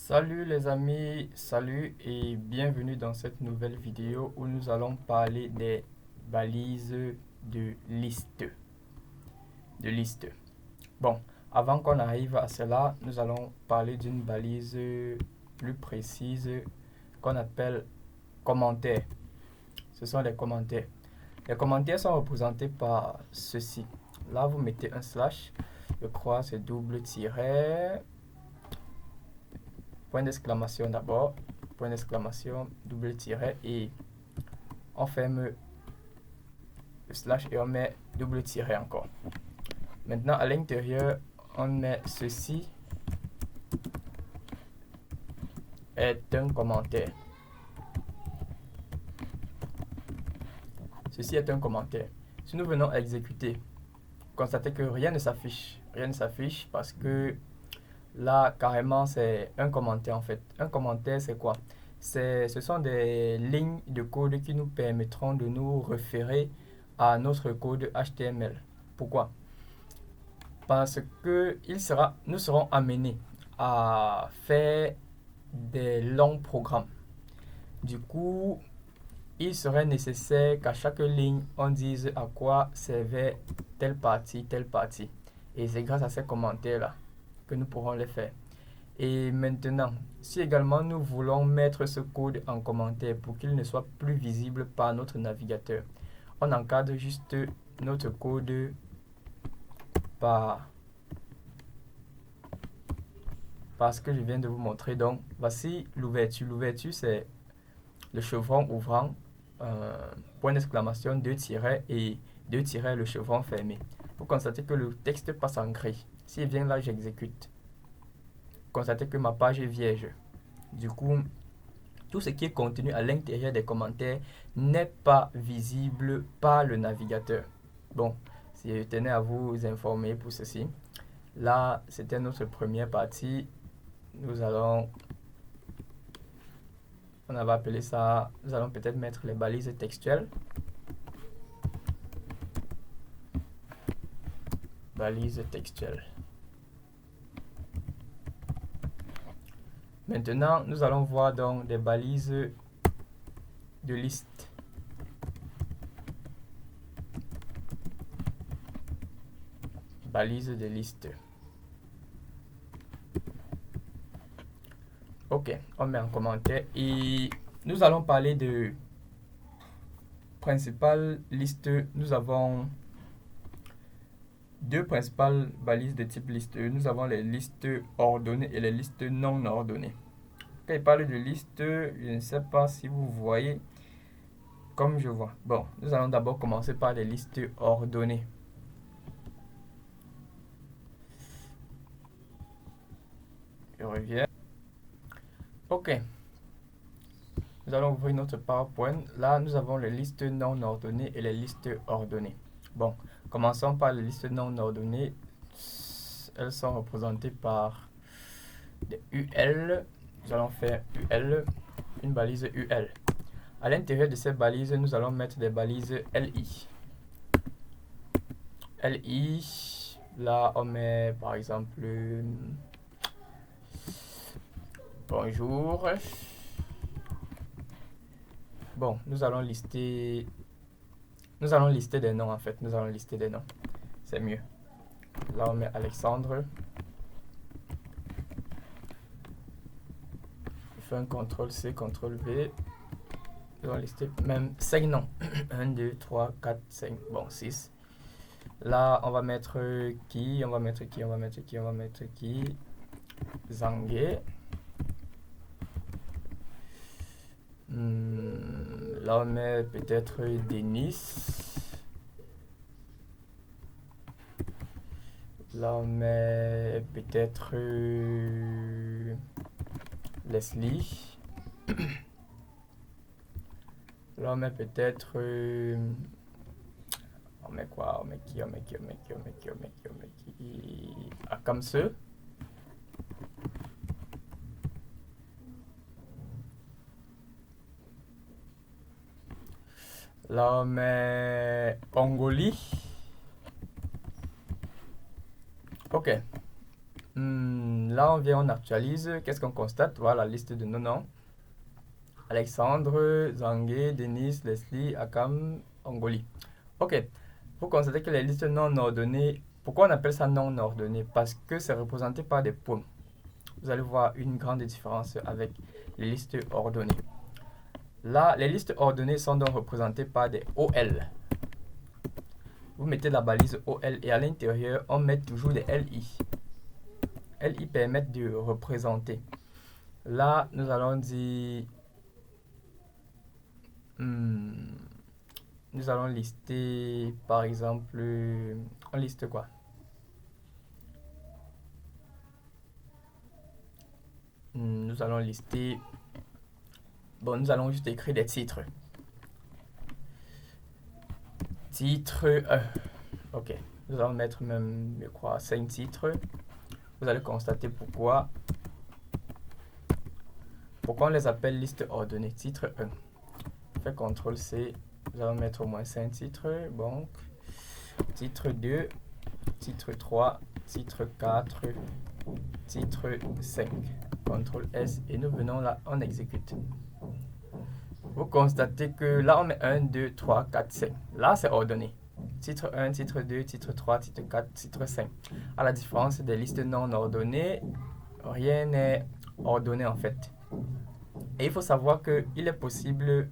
Salut les amis, salut et bienvenue dans cette nouvelle vidéo où nous allons parler des balises de liste. Bon, avant qu'on arrive à cela, nous allons parler d'une balise plus précise qu'on appelle commentaires. Ce sont les commentaires. Les commentaires sont représentés par ceci. Là, vous mettez un slash, je crois c'est double tiret, point d'exclamation d'abord, point d'exclamation, double tiret et on ferme le slash et on met double tiret encore. Maintenant à l'intérieur, on met ceci est un commentaire. Ceci est un commentaire. Si nous venons à exécuter, constatez que rien ne s'affiche. Rien ne s'affiche parce que là, carrément, c'est un commentaire en fait. Un commentaire, c'est quoi? Ce sont des lignes de code qui nous permettront de nous référer à notre code HTML. Pourquoi? Parce que nous serons amenés à faire des longs programmes. Du coup, il serait nécessaire qu'à chaque ligne, on dise à quoi servait telle partie, telle partie. Et c'est grâce à ces commentaires-là que nous pourrons les faire. Et maintenant, si également nous voulons mettre ce code en commentaire pour qu'il ne soit plus visible par notre navigateur, on encadre juste notre code par ce que je viens de vous montrer. Donc, voici l'ouverture. L'ouverture, c'est le chevron ouvrant, point d'exclamation, deux tirets et deux tirets, le chevron fermé. Vous constatez que le texte passe en gris. S'il vient là, j'exécute. Constatez que ma page est vierge. Du coup, tout ce qui est contenu à l'intérieur des commentaires n'est pas visible par le navigateur. Bon, si je tenais à vous informer pour ceci. Là, c'était notre première partie. On va appeler ça, nous allons peut-être mettre les balises textuelles. Balises textuelles. Maintenant, nous allons voir donc des balises de liste. Balises de liste. Ok, on met en commentaire et nous allons parler de principales listes. Nous avons deux principales balises de type liste. Nous avons les listes ordonnées et les listes non ordonnées. Quand il parle de liste, je ne sais pas si vous voyez comme je vois. Bon, nous allons d'abord commencer par les listes ordonnées. Je reviens. Ok. Nous allons ouvrir notre PowerPoint. Là, nous avons les listes non ordonnées et les listes ordonnées. Bon, commençons par les listes non ordonnées. Elles sont représentées par des UL. Nous allons faire UL, une balise UL. À l'intérieur de ces balises, nous allons mettre des balises LI. LI, là, on met par exemple bonjour. Bon, nous allons lister des noms en fait. Nous allons lister des noms. C'est mieux. Là, on met Alexandre. Je fais un CTRL-C, CTRL-V. Nous allons lister même 5 noms. 1, 2, 3, 4, 5, bon, 6. Là, on va mettre qui? On va mettre qui? Zangué. Là, on met peut-être Denis. Là, on met peut-être Leslie. Là, on met peut-être... on met quoi? On met qui? Akamse. Là, on met Pongoli. Ok. Là, on vient, on actualise. Qu'est-ce qu'on constate? Voilà la liste de nos noms. Alexandre, Zangué, Denis, Leslie, Akam, Ongoli. Ok. Vous constatez que les listes non ordonnées, pourquoi on appelle ça non ordonné? Parce que c'est représenté par des points. Vous allez voir une grande différence avec les listes ordonnées. Là, les listes ordonnées sont donc représentées par des OL. Vous mettez la balise OL et à l'intérieur, on met toujours des LI. LI permettent de représenter. Là, nous allons dire... nous allons lister, par exemple... on liste quoi? Nous allons lister... Bon, nous allons juste écrire des titres. Titre 1. Ok. Nous allons mettre même, je crois, 5 titres. Vous allez constater pourquoi. Pourquoi on les appelle liste ordonnée. Titre 1. Fait CTRL C. Nous allons mettre au moins 5 titres. Donc, titre 2, titre 3, titre 4, titre 5. CTRL S et nous venons là, on exécute. Vous constatez que là on met 1, 2, 3, 4, 5. Là c'est ordonné. Titre 1, titre 2, titre 3, titre 4, titre 5. À la différence des listes non ordonnées, rien n'est ordonné en fait. Et il faut savoir qu'il est possible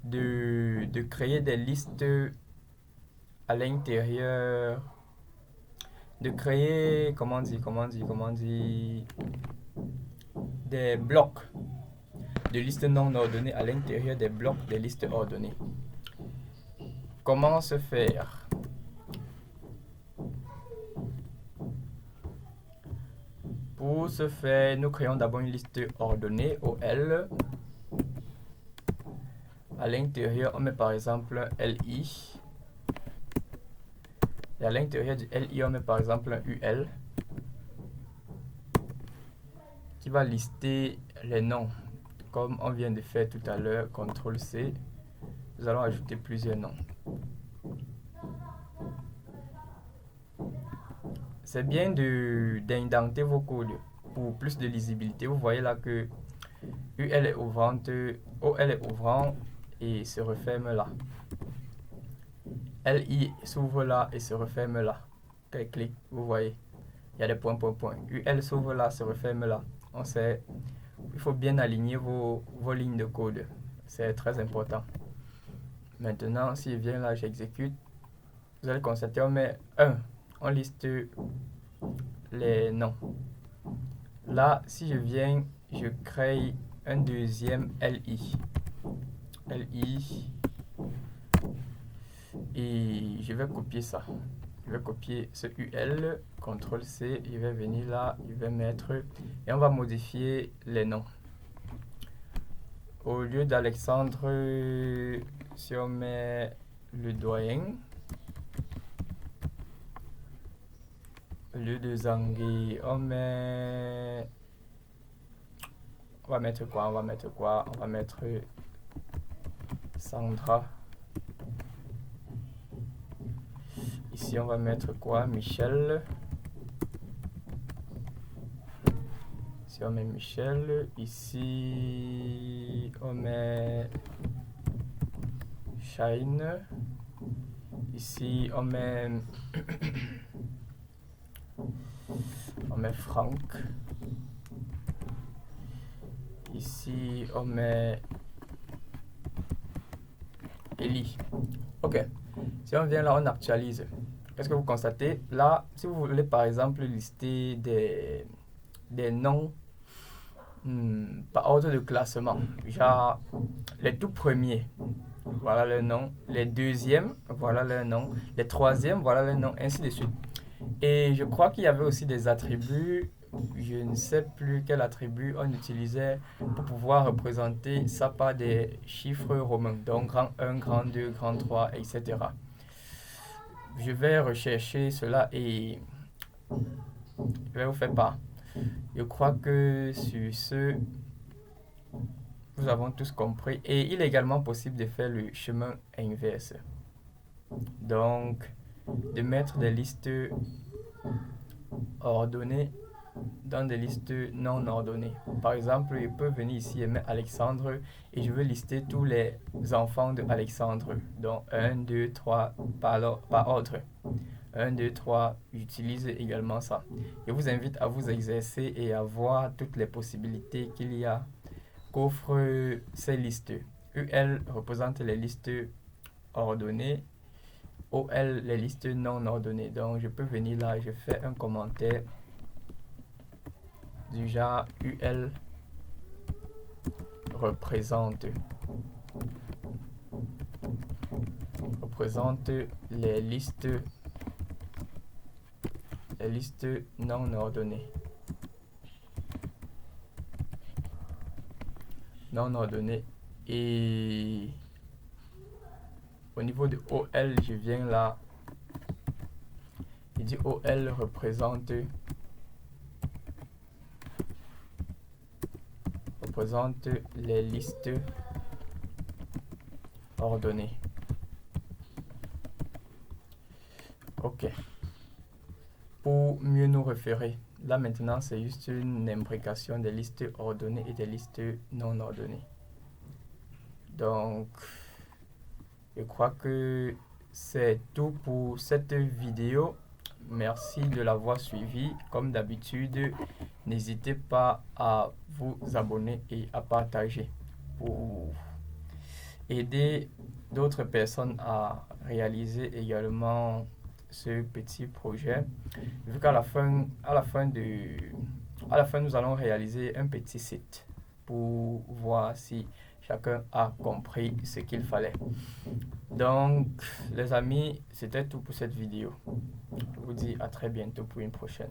de créer des listes à l'intérieur, de créer, comment dire, des blocs de listes non ordonnées à l'intérieur des blocs des listes ordonnées. Comment se faire? Pour ce faire, nous créons d'abord une liste ordonnée OL. À l'intérieur, on met par exemple LI. Et à l'intérieur du LI, on met par exemple un UL qui va lister les noms. Comme on vient de faire tout à l'heure, CTRL C, nous allons ajouter plusieurs noms. C'est bien d'indenter vos codes pour plus de lisibilité. Vous voyez là que UL est ouvrante, OL est ouvrant et se referme là. LI s'ouvre là et se referme là. Clic, vous voyez, il y a des points. UL s'ouvre là, se referme là. On sait, il faut bien aligner vos lignes de code. C'est très important. Maintenant, si je viens là, j'exécute. Vous allez constater, on met 1. On liste les noms. Là, si je viens, je crée un deuxième LI. LI. Et je vais copier ça. Je vais copier ce UL, CTRL C, je vais venir là, je vais mettre, et on va modifier les noms. Au lieu d'Alexandre, si on met le doyen, au lieu de Zangué, on va mettre quoi? On va mettre Sandra. Ici, on va mettre quoi? Michel. Ici, on met Michel. Ici, on met Shine. Ici, on met Franck. Ici, on met Ellie. Ok. Si on vient là, on actualise. Qu'est-ce que vous constatez? Là, si vous voulez par exemple lister des noms par ordre de classement, genre les tout premiers, voilà le nom, les deuxièmes, voilà le nom, les troisièmes, voilà le nom, ainsi de suite. Et je crois qu'il y avait aussi des attributs, je ne sais plus quel attribut on utilisait pour pouvoir représenter ça par des chiffres romains, donc grand 1, grand 2, grand 3, etc. Je vais rechercher cela et je vais vous faire part. Je crois que sur ce, nous avons tous compris. Et il est également possible de faire le chemin inverse. Donc, de mettre des listes ordonnées dans des listes non ordonnées. Par exemple, je peux venir ici et mettre Alexandre et je veux lister tous les enfants de Alexandre. Donc 1, 2, 3 par ordre. 1, 2, 3, j'utilise également ça. Je vous invite à vous exercer et à voir toutes les possibilités qu'il y a qu'offrent ces listes. UL représente les listes ordonnées, OL les listes non ordonnées. Donc je peux venir là, je fais un commentaire du genre UL représente les listes non ordonnées. Et au niveau de OL, je viens là, il dit OL représente les listes ordonnées. Ok. Pour mieux nous référer, là maintenant c'est juste une imprécation des listes ordonnées et des listes non ordonnées. Donc, je crois que c'est tout pour cette vidéo. Merci de l'avoir suivi. Comme d'habitude, n'hésitez pas à vous abonner et à partager pour aider d'autres personnes à réaliser également ce petit projet. Vu qu'à la fin, nous allons réaliser un petit site pour voir si chacun a compris ce qu'il fallait. Donc, les amis, c'était tout pour cette vidéo. Je vous dis à très bientôt pour une prochaine.